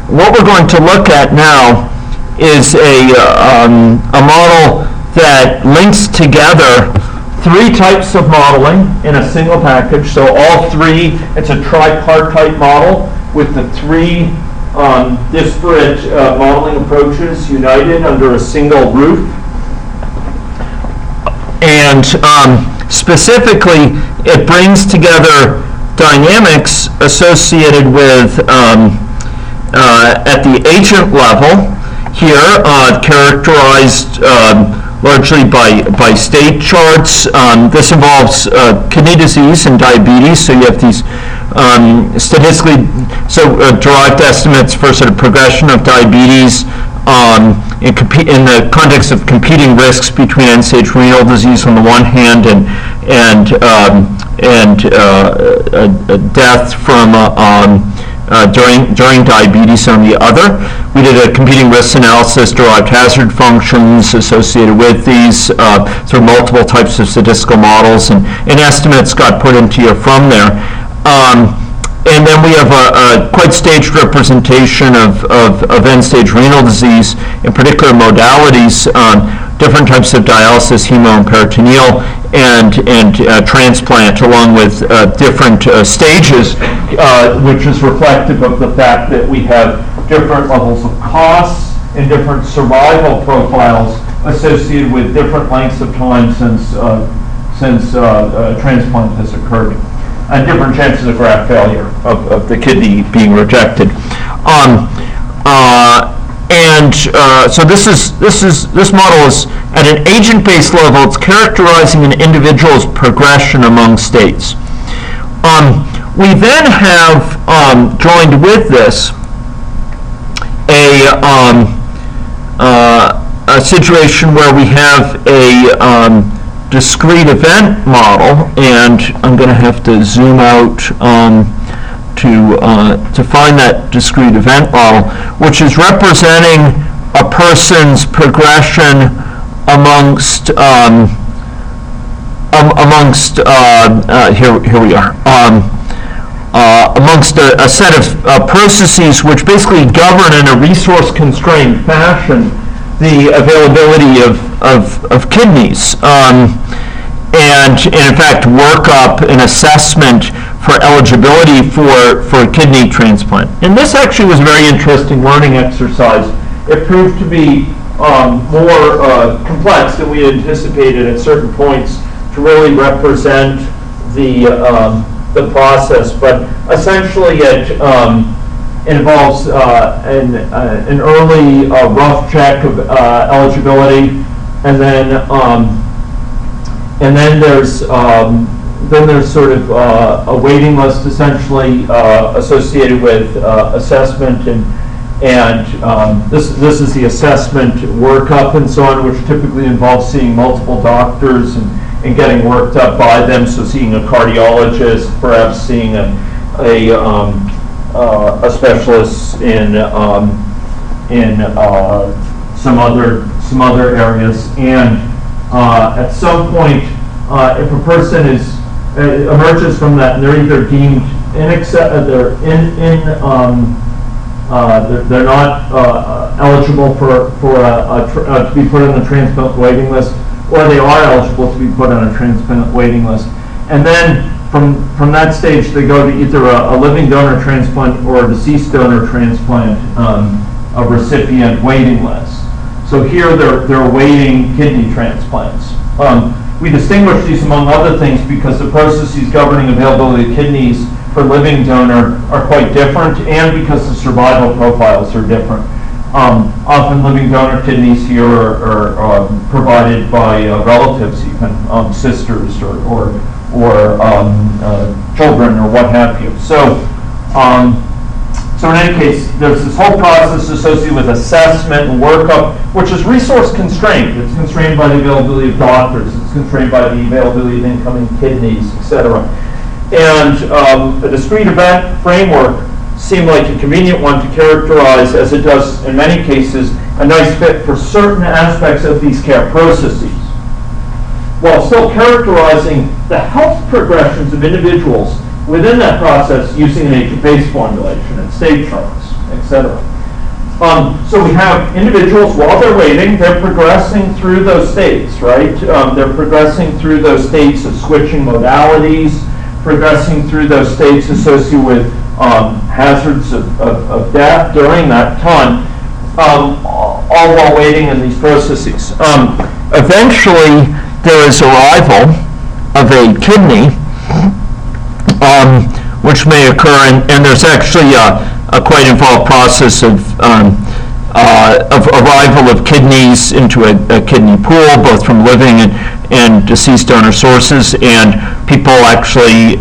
What we're going to look at now is a model that links together three types of modeling in a single package. So all three, it's a tripartite model with the three disparate modeling approaches united under a single roof. And specifically, it brings together dynamics associated with at the agent level here, characterized largely by state charts. This involves kidney disease and diabetes, so you have these statistically derived estimates for sort of progression of diabetes in the context of competing risks between end-stage renal disease on the one hand and death from during diabetes on the other. We did a competing risks analysis, derived hazard functions associated with these through multiple types of statistical models, and estimates got put into you from there. And then we have a quite staged representation of end-stage renal disease, in particular modalities, different types of dialysis, hemo and peritoneal, and transplant, along with different stages, which is reflective of the fact that we have different levels of costs and different survival profiles associated with different lengths of time since transplant has occurred, and different chances of graft failure of the kidney being rejected. So this model is at an agent-based level. It's characterizing an individual's progression among states. We then have joined with this a situation where we have a discrete event model, and I'm going to have to zoom out to find that discrete event model, which is representing a person's progression amongst here we are, amongst a set of processes which basically govern in a resource-constrained fashion the availability of kidneys, and in fact work up an assessment for eligibility for kidney transplant. And this actually was a very interesting learning exercise. It proved to be more complex than we anticipated at certain points to really represent the process, but essentially it involves an early rough check of eligibility, and then there's sort of a waiting list essentially associated with assessment, and this is the assessment workup and so on, which typically involves seeing multiple doctors and getting worked up by them. So seeing a cardiologist, perhaps seeing a specialist in some other areas, and at some point, if a person emerges from that, and they're either deemed they're not eligible to be put on the transplant waiting list, or they are eligible to be put on a transplant waiting list, and then from that stage they go to either a living donor transplant or a deceased donor transplant, a recipient waiting list. So here they're awaiting kidney transplants. We distinguish these among other things because the processes governing availability of kidneys for living donor are quite different, and because the survival profiles are different. Often living donor kidneys here are provided by relatives, even sisters or children or what have you. So in any case, there's this whole process associated with assessment and workup, which is resource constrained. It's constrained by the availability of doctors. It's constrained by the availability of incoming kidneys, etc. And a discrete event framework seemed like a convenient one to characterize, as it does in many cases, a nice fit for certain aspects of these care processes, while still characterizing the health progressions of individuals within that process using an agent base formulation and state charts, etc. So we have individuals, while they're waiting, they're progressing through those states, right? They're progressing through those states of switching modalities, progressing through those states associated with hazards of death during that time, all while waiting in these processes. Eventually, there is arrival of a kidney, which may occur, and there's actually a quite involved process of arrival of kidneys into a kidney pool, both from living and deceased donor sources, and people actually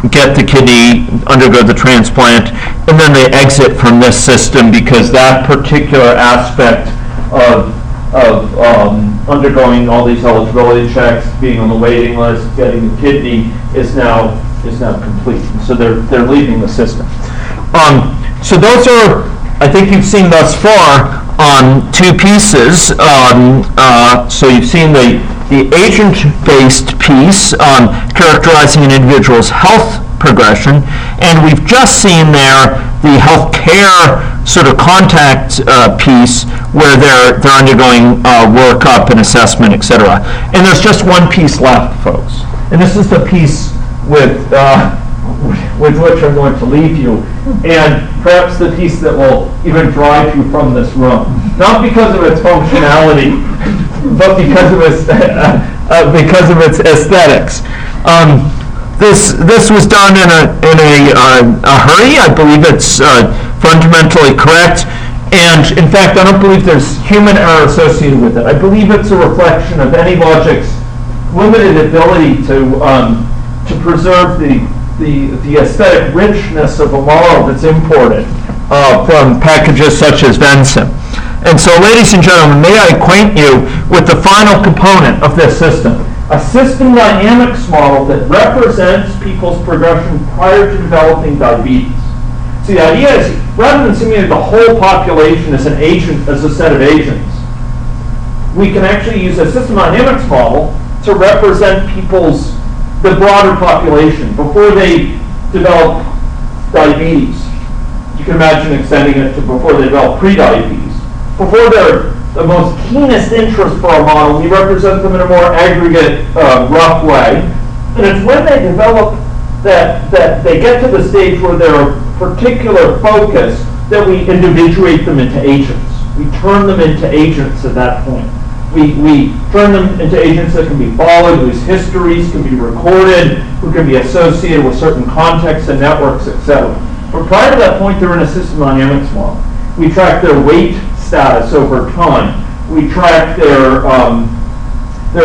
get the kidney, undergo the transplant, and then they exit from this system because that particular aspect of undergoing all these eligibility checks, being on the waiting list, getting the kidney is now complete. And so they're leaving the system. So those are, I think you've seen thus far, two pieces. So you've seen the agent-based piece characterizing an individual's health progression, and we've just seen there the healthcare sort of contact piece where they're undergoing workup and assessment, etc. And there's just one piece left, folks, and this is the piece with which I'm going to leave you, and perhaps the piece that will even drive you from this room, not because of its functionality, but because of its aesthetics. This was done in a hurry. I believe it's fundamentally correct, and in fact, I don't believe there's human error associated with it. I believe it's a reflection of AnyLogic's limited ability to preserve the aesthetic richness of a model that's imported from packages such as Vensim. And so, ladies and gentlemen, may I acquaint you with the final component of this system, a system dynamics model that represents people's progression prior to developing diabetes. So the idea is, rather than simulating the whole population as an agent, as a set of agents, we can actually use a system dynamics model to represent the broader population before they develop diabetes. You can imagine extending it to before they develop pre-diabetes. Before they're the most keenest interest for our model, we represent them in a more aggregate, rough way. And it's when they develop that they get to the stage where they're a particular focus that we individuate them into agents. We turn them into agents at that point. We turn them into agents that can be followed, whose histories can be recorded, who can be associated with certain contexts and networks, etc. But prior to that point, they're in a system dynamics model. We track their weight status over time. We track their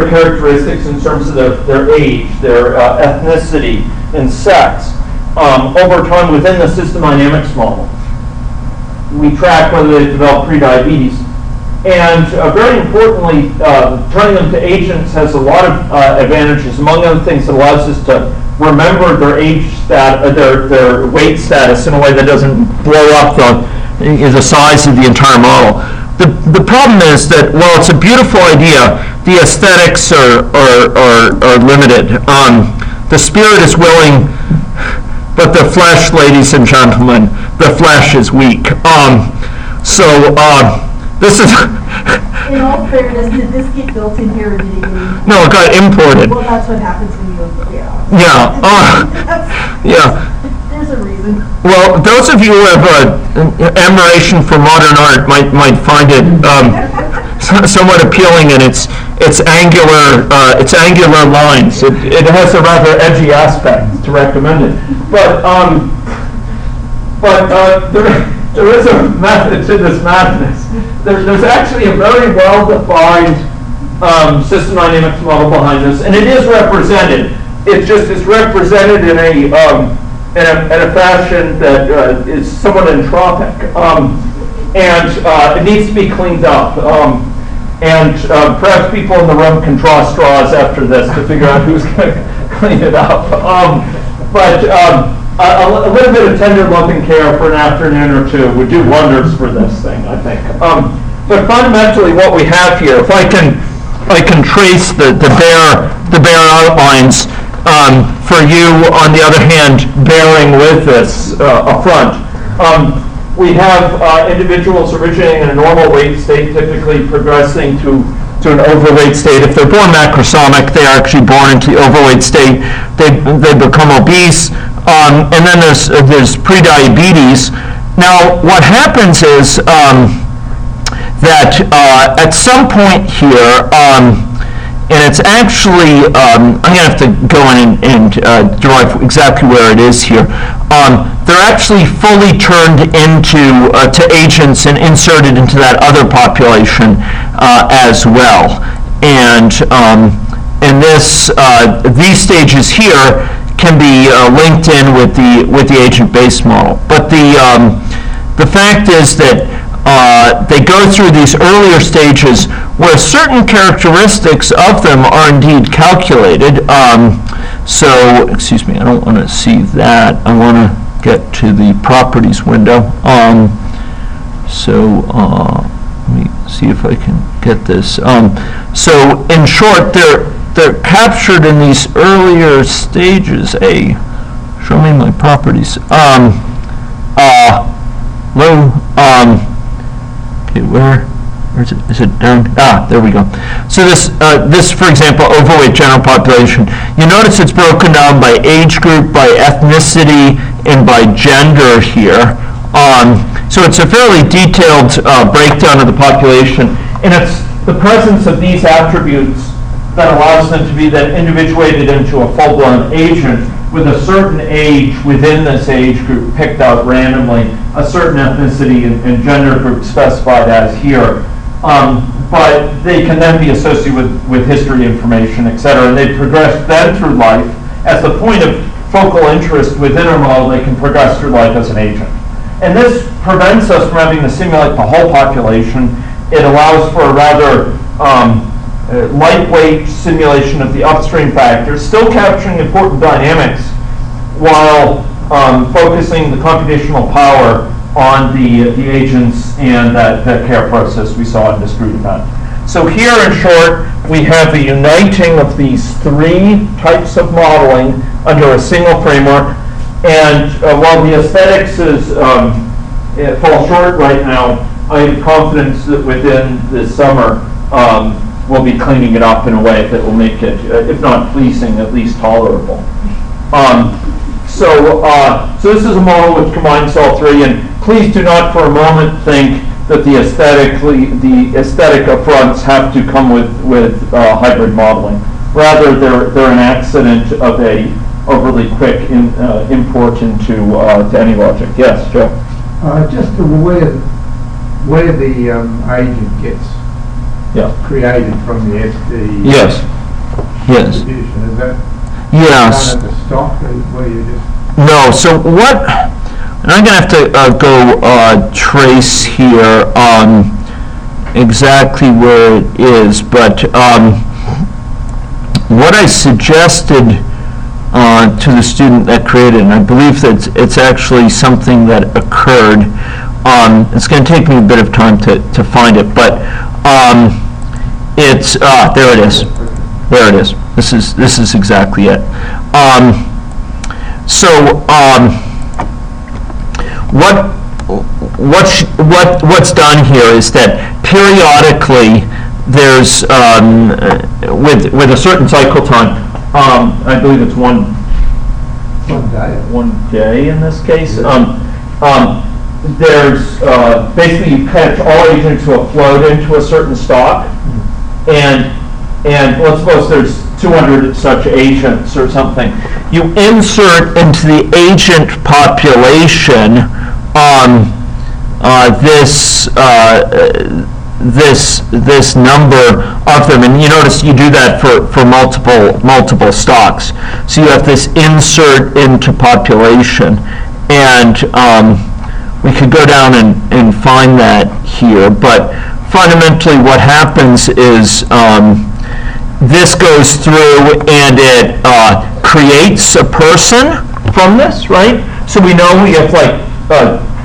characteristics in terms of their age, their ethnicity, and sex over time within the system dynamics model. We track whether they develop pre-diabetes. And very importantly, turning them to agents has a lot of advantages. Among other things, it allows us to remember their age their weight status in a way that doesn't blow up the size of the entire model. The problem is that while it's a beautiful idea, the aesthetics are limited. The spirit is willing, but the flesh, ladies and gentlemen, the flesh is weak. This is. In all fairness, did this get built in here or did it get imported? No, it got imported. Well, that's what happens when you. Yeah. Yeah. There's a reason. Well, those of you who have admiration for modern art might find it somewhat appealing in its angular lines. It has a rather edgy aspect to recommend it. But there is a method to this madness. There's actually a very well-defined system dynamics model behind this, and it is represented. It's represented in a fashion that is somewhat entropic, and it needs to be cleaned up. And perhaps people in the room can draw straws after this to figure out who's going to clean it up. But a little bit of tender loving care for an afternoon or two would do wonders for this thing, I think. But fundamentally, what we have here, if I can trace the bare outlines, for you, on the other hand, bearing with this affront. We have individuals originating in a normal weight state, typically progressing to an overweight state. If they're born macrosomic, they are actually born into the overweight state. They become obese, and then there's prediabetes. Now, what happens is that at some point here, and it's actually, I'm going to have to go in and derive exactly where it is here. They're actually fully turned into to agents and inserted into that other population as well. And these stages here can be linked in with the agent-based model. But the fact is that they go through these earlier stages where certain characteristics of them are indeed calculated. So, excuse me, I don't want to see that. I want to get to the properties window. Let me see if I can get this. So, in short, they're captured in these earlier stages. Show me my properties. Okay, where is it? Is it down? There we go. So this, for example, overweight general population. You notice it's broken down by age group, by ethnicity, and by gender here. So it's a fairly detailed breakdown of the population, and it's the presence of these attributes that allows them to be then individuated into a full-blown agent with a certain age within this age group picked out randomly, a certain ethnicity and gender group specified as here. But they can then be associated with history information, et cetera, and they progress then through life. As the point of focal interest within our model, they can progress through life as an agent. And this prevents us from having to simulate the whole population. It allows for a rather lightweight simulation of the upstream factors, still capturing important dynamics while focusing the computational power on the agents and that care process we saw in discrete event. So here, in short, we have the uniting of these three types of modeling under a single framework. And while the aesthetics fall short right now, I have confidence that within this summer we'll be cleaning it up in a way that will make it, if not pleasing, at least tolerable. So this is a model which combines all three, and please do not for a moment think that the aesthetic affronts have to come with hybrid modeling. Rather, they're an accident of a overly quick import into to any logic. Yes, Joe? Just the where the agent gets created from the SD yes. distribution. Is that yes. done at the stock, or where you just... No, so what, and I'm going to have to go trace here exactly where it is, but what I suggested to the student that created, and I believe that it's actually something that occurred. It's going to take me a bit of time to find it, but it's there it is. There it is. This is exactly it. What's done here is that periodically there's with a certain cycle time. I believe it's one day in this case. There's basically you catch all agents who have flowed into a certain stock, and let's suppose there's 200 such agents or something. You insert into the agent population this number of them, and you notice you do that for multiple stocks. So you have this insert into population, and we could go down and find that here, but fundamentally what happens is this goes through and it creates a person from this, right? So we know we have like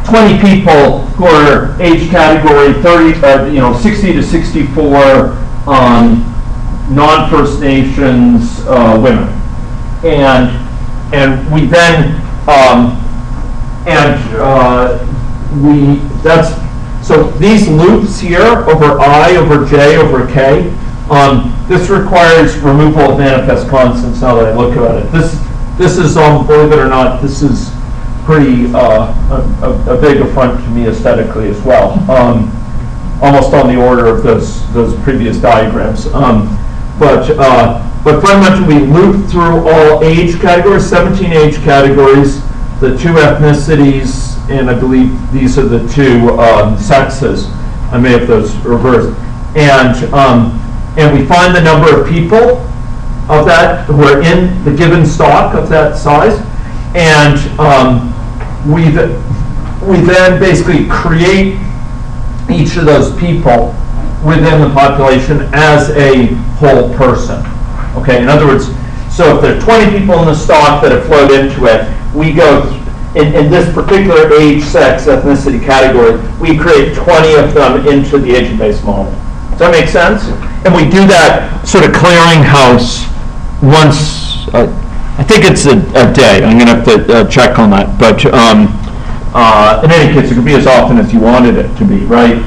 20 people who are age category 60 to 64, non-First Nations women. and we then, so these loops here over I, over J, over K, this requires removal of manifest constants now that I look at it. This is, believe it or not, this is pretty, a big affront to me aesthetically as well. Almost on the order of those previous diagrams. But fundamentally we loop through all age categories, 17 age categories, the 2 ethnicities, and I believe these are the 2 sexes. I may have those reversed. And we find the number of people of that who are in the given stock of that size, and we then basically create each of those people within the population as a whole person. Okay, in other words, so if there are 20 people in the stock that have flowed into it, we go, in this particular age, sex, ethnicity category, we create 20 of them into the agent-based model. Does that make sense? And we do that sort of clearinghouse once, I think it's a day. I'm going to have to check on that. But in any case, it could be as often as you wanted it to be, right?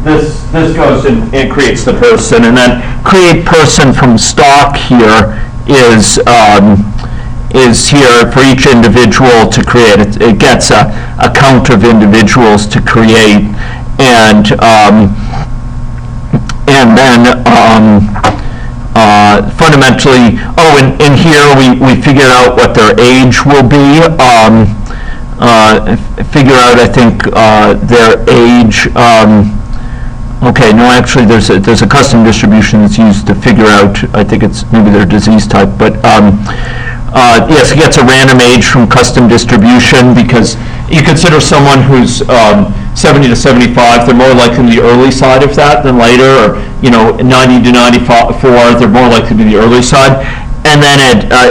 This goes and creates the person, and then create person from stock here is here for each individual to create. It gets a count of individuals to create, and then fundamentally, and here we figure out what their age will be. Figure out, I think, their age. Okay, no, actually, there's a custom distribution that's used to figure out, I think it's maybe their disease type, but yes, it gets a random age from custom distribution, because you consider someone who's 70 to 75, they're more likely to be the early side of that than later, or 90 to 94, they're more likely to be the early side. And then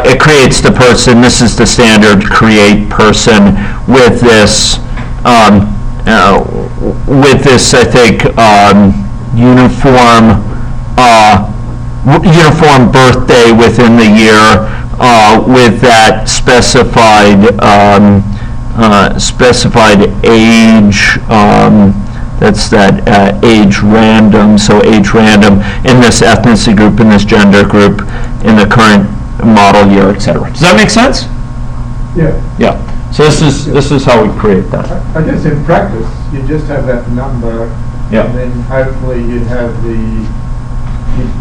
it creates the person. This is the standard create person with this, I think, uniform birthday within the year, with that specified age. That's that age random. So age random in this ethnicity group, in this gender group, in the current model year, etc. Does that make sense? Yeah. Yeah. So this is how we create that. I guess in practice, you just have that number, yeah. And then hopefully you'd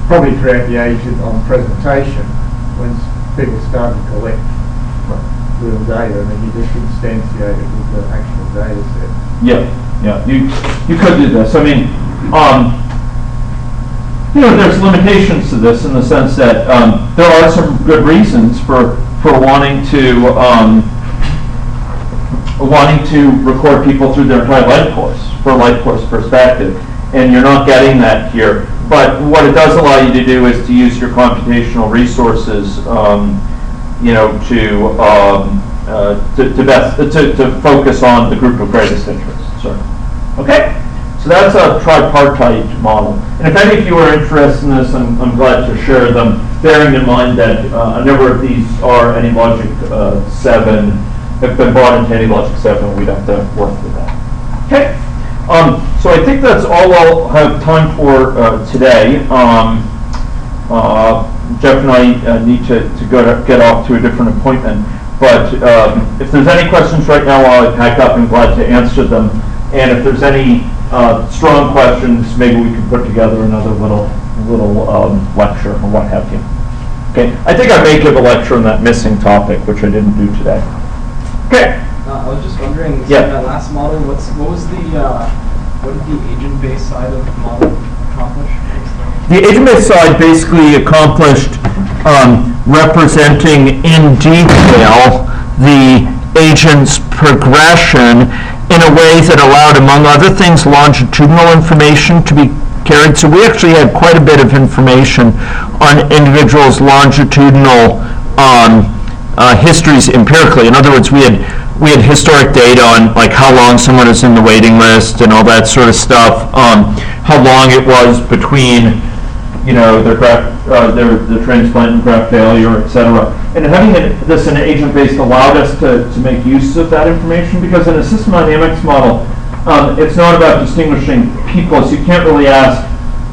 probably create the agent on presentation when people start to collect real data, and then you just instantiate it with the actual data set. Yeah, yeah. You could do this. I mean, there's limitations to this in the sense that there are some good reasons for wanting to record people through their entire life course, for a life course perspective, and you're not getting that here. But what it does allow you to do is to use your computational resources, to focus on the group of greatest interest. So, okay. So that's a tripartite model. And if any of you are interested in this, I'm glad to share them, bearing in mind that a number of these are AnyLogic 7, have been brought into AnyLogic 7, we'd have to work with that. Okay. So I think that's all I'll have time for today. Jeff and I need to get off to a different appointment. But if there's any questions right now while I pack up, I'm glad to answer them. And if there's any strong questions, maybe we can put together another little lecture or what have you. Okay, I think I may give a lecture on that missing topic, which I didn't do today. Okay. I was just wondering, so yeah. That last model, what did the agent-based side of the model accomplish? The agent-based side basically accomplished representing in detail the agent's progression in a way that allowed, among other things, longitudinal information to be carried. So we actually had quite a bit of information on individuals' longitudinal histories empirically. In other words, we had historic data on like how long someone is in the waiting list and all that sort of stuff, how long it was between their transplant and graft failure, et cetera. And having this in agent-based allowed us to make use of that information, because in a system dynamics model, it's not about distinguishing people, so you can't really ask,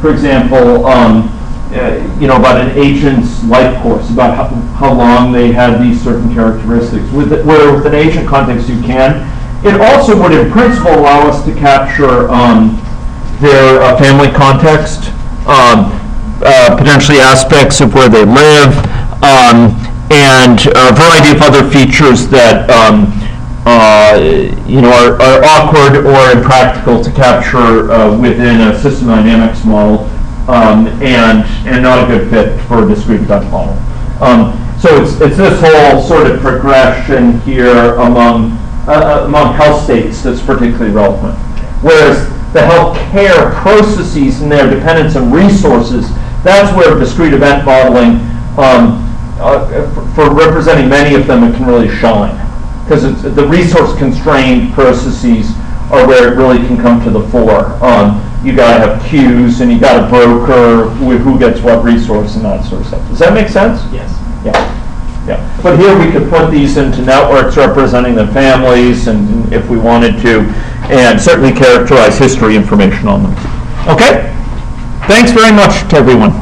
for example, about an agent's life course, about how long they had these certain characteristics. Where with an agent context you can. It also would, in principle, allow us to capture their family context, potentially aspects of where they live, and a variety of other features that are awkward or impractical to capture within a system dynamics model, and not a good fit for a discrete event model. So it's this whole sort of progression here among health states that's particularly relevant. Whereas the healthcare processes and their dependence on resources, that's where discrete event modeling, for representing many of them, it can really shine. Because it's the resource-constrained processes are where it really can come to the fore. You got to have queues, and you got a broker with who gets what resource and that sort of stuff. Does that make sense? Yes. Yeah. But here we could put these into networks representing the families, and if we wanted to, and certainly characterize history information on them. Okay? Thanks very much to everyone.